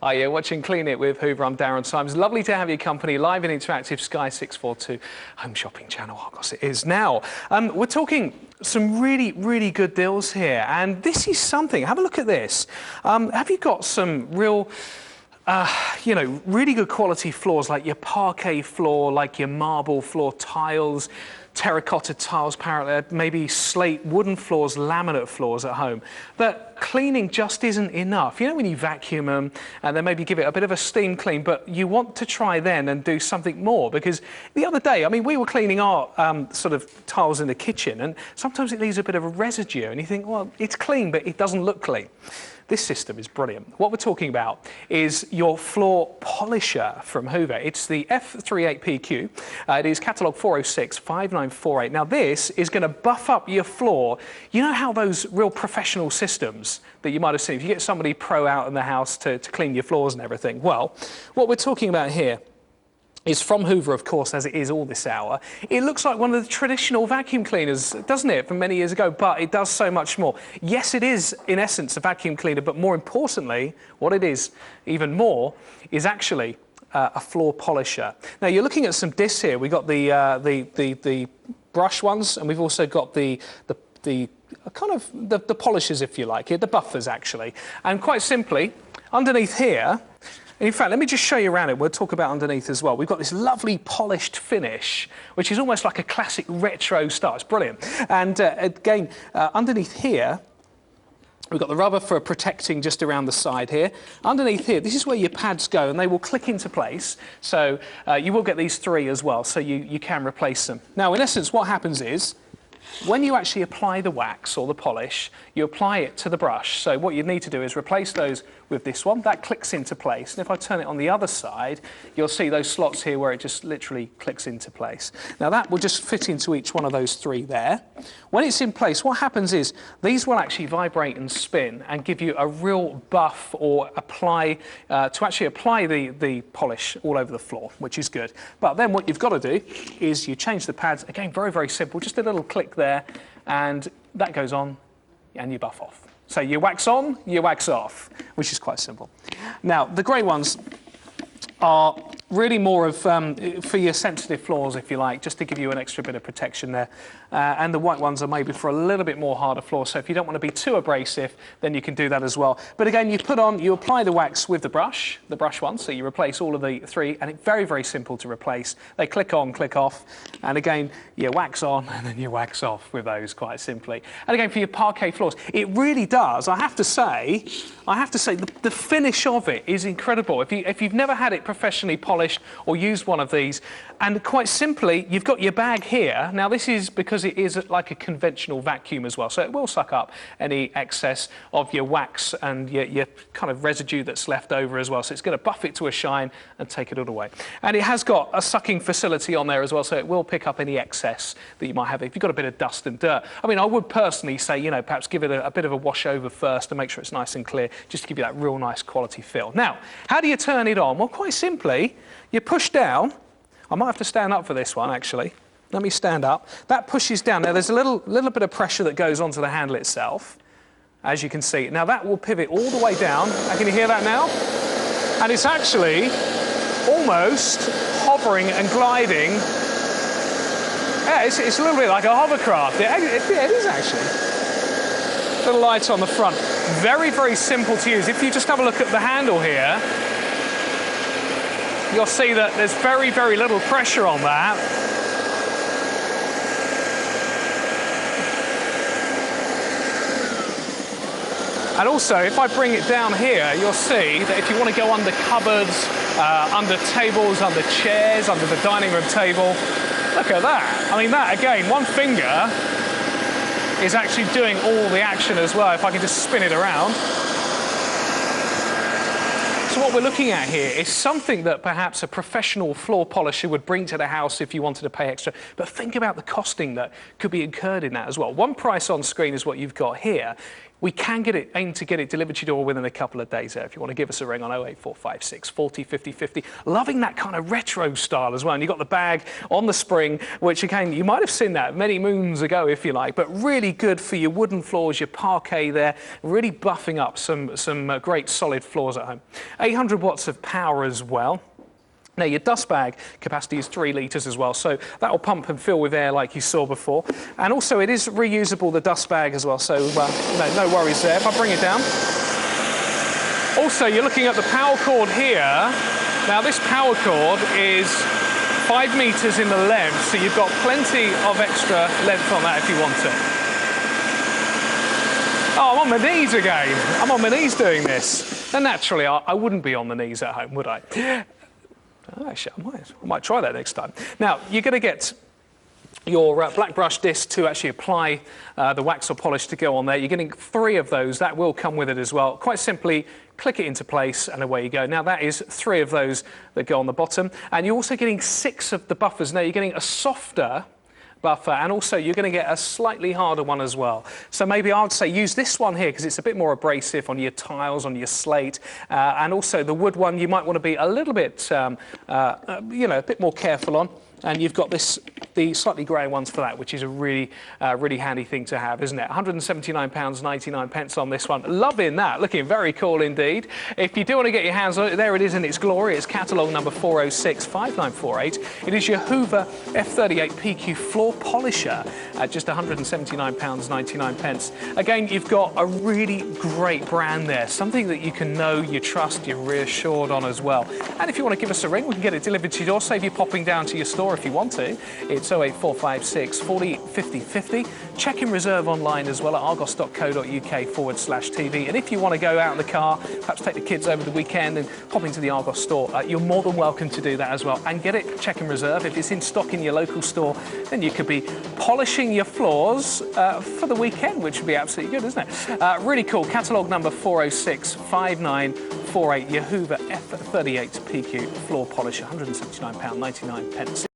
Hi, you're watching Clean It with Hoover. I'm Darren Symes. Lovely to have your company live and interactive Sky 642 home shopping channel. Argos it is now. We're talking some really good deals here, and this is something. Have a look at this. Have you got some real really good quality floors, like your parquet floor, like your marble floor tiles, terracotta tiles, maybe slate wooden floors, laminate floors at home. But cleaning just isn't enough. You know, when you vacuum them and then maybe give it a bit of a steam clean, but you want to try then and do something more, because the other day, I mean, we were cleaning our sort of tiles in the kitchen, and sometimes it leaves a bit of a residue and you think, well, it's clean, but it doesn't look clean. This system is brilliant. What we're talking about is your floor polisher from Hoover. It's the F38PQ. It is catalogue 4065948. Now this is going to buff up your floor. You know how those real professional systems that you might have seen, if you get somebody pro out in the house to clean your floors and everything, well, what we're talking about here is from Hoover, of course, as it is all this hour. It looks like one of the traditional vacuum cleaners, doesn't it, from many years ago, but it does so much more. Yes, it is, in essence, a vacuum cleaner, but more importantly, what it is, even more, is actually a floor polisher. Now, you're looking at some discs here. We've got the brush ones, and we've also got the polishers, if you like, here, the buffers, actually. And quite simply, underneath here, in fact, let me just show you around it. We'll talk about underneath as well. We've got this lovely polished finish, which is almost like a classic retro style. It's brilliant. And again, underneath here, we've got the rubber for protecting just around the side here. Underneath here, this is where your pads go, and they will click into place. So you will get these three as well, so you can replace them. Now, in essence, what happens is, when you actually apply the wax or the polish, you apply it to the brush. So what you need to do is replace those with this one. That clicks into place. And if I turn it on the other side, you'll see those slots here where it just literally clicks into place. Now that will just fit into each one of those three there. When it's in place, what happens is these will actually vibrate and spin and give you a real buff, or apply to actually apply the polish all over the floor, which is good. But then what you've got to do is you change the pads. Again, very simple. Just a little click there, and that goes on, and you buff off. So you wax on, you wax off, which is quite simple. Now, the grey ones are really more of for your sensitive floors, if you like, just to give you an extra bit of protection there. And the white ones are maybe for a little bit more harder floor, so if you don't want to be too abrasive, then you can do that as well. But again, you apply the wax with the brush one, so you replace all of the three, and it's very simple to replace. They click on, click off, and again, you wax on and then you wax off with those, quite simply. And again, for your parquet floors, it really does, I have to say, the finish of it is incredible. If you've never had it professionally polished or used one of these, and quite simply, you've got your bag here. Now, this is because it is like a conventional vacuum as well, so it will suck up any excess of your wax and your kind of residue that's left over as well. So it's going to buff it to a shine and take it all away. And it has got a sucking facility on there as well, so it will pick up any excess that you might have if you've got a bit of dust and dirt. I mean, I would personally say, you know, perhaps give it a bit of a wash over first to make sure it's nice and clear, just to give you that real nice quality feel. Now, how do you turn it on? Well, quite simply, you push down. I might have to stand up for this one, actually. Let me stand up. That pushes down. Now, there's a little bit of pressure that goes onto the handle itself, as you can see. Now, that will pivot all the way down. Can you hear that now? And it's actually almost hovering and gliding. Yeah, it's a little bit like a hovercraft. It is actually. Little light on the front. Very simple to use. If you just have a look at the handle here, you'll see that there's very little pressure on that. And also, if I bring it down here, you'll see that if you want to go under cupboards, under tables, under chairs, under the dining room table, look at that. I mean, that, again, one finger is actually doing all the action as well, if I can just spin it around. So what we're looking at here is something that perhaps a professional floor polisher would bring to the house if you wanted to pay extra. But think about the costing that could be incurred in that as well. One price on screen is what you've got here. We can aim to get it delivered to your door within a couple of days there if you want to give us a ring on 08456 40 50 50. Loving that kind of retro style as well. And you've got the bag on the spring, which again, you might have seen that many moons ago, if you like, but really good for your wooden floors, your parquet there, really buffing up some great solid floors at home. 800 watts of power as well. Now, your dust bag capacity is 3 litres as well, so that will pump and fill with air like you saw before. And also, it is reusable, the dust bag as well, so no worries there. If I bring it down. Also, you're looking at the power cord here. Now, this power cord is 5 metres in the length, so you've got plenty of extra length on that if you want it. Oh, I'm on my knees again. I'm on my knees doing this. And naturally, I wouldn't be on the knees at home, would I? Actually, I might try that next time. Now, you're going to get your black brush disc to actually apply the wax or polish to go on there. You're getting 3 of those. That will come with it as well. Quite simply, click it into place and away you go. Now, that is 3 of those that go on the bottom. And you're also getting 6 of the buffers. Now, you're getting a softer buffer, and also you're going to get a slightly harder one as well. So maybe I would say use this one here because it's a bit more abrasive on your tiles, on your slate, and also the wood one you might want to be a little bit, a bit more careful on. And you've got the slightly grey ones for that, which is a really handy thing to have, isn't it? £179.99 on this one. Loving that. Looking very cool indeed. If you do want to get your hands on it, there it is in its glory. It's catalogue number 4065948. It is your Hoover F38PQ floor polisher at just £179.99. Again, you've got a really great brand there, something that you can know, you trust, you're reassured on as well. And if you want to give us a ring, we can get it delivered to your door. Save you popping down to your store if you want to. It's 08456 40 50 50. Check in reserve online as well at argos.co.uk/TV. And if you want to go out in the car, perhaps take the kids over the weekend and pop into the Argos store, you're more than welcome to do that as well. And get it check in reserve. If it's in stock in your local store, then you could be polishing your floors for the weekend, which would be absolutely good, isn't it? Really cool. Catalogue number 4065948. Your Hoover F38PQ floor polish, £179.99.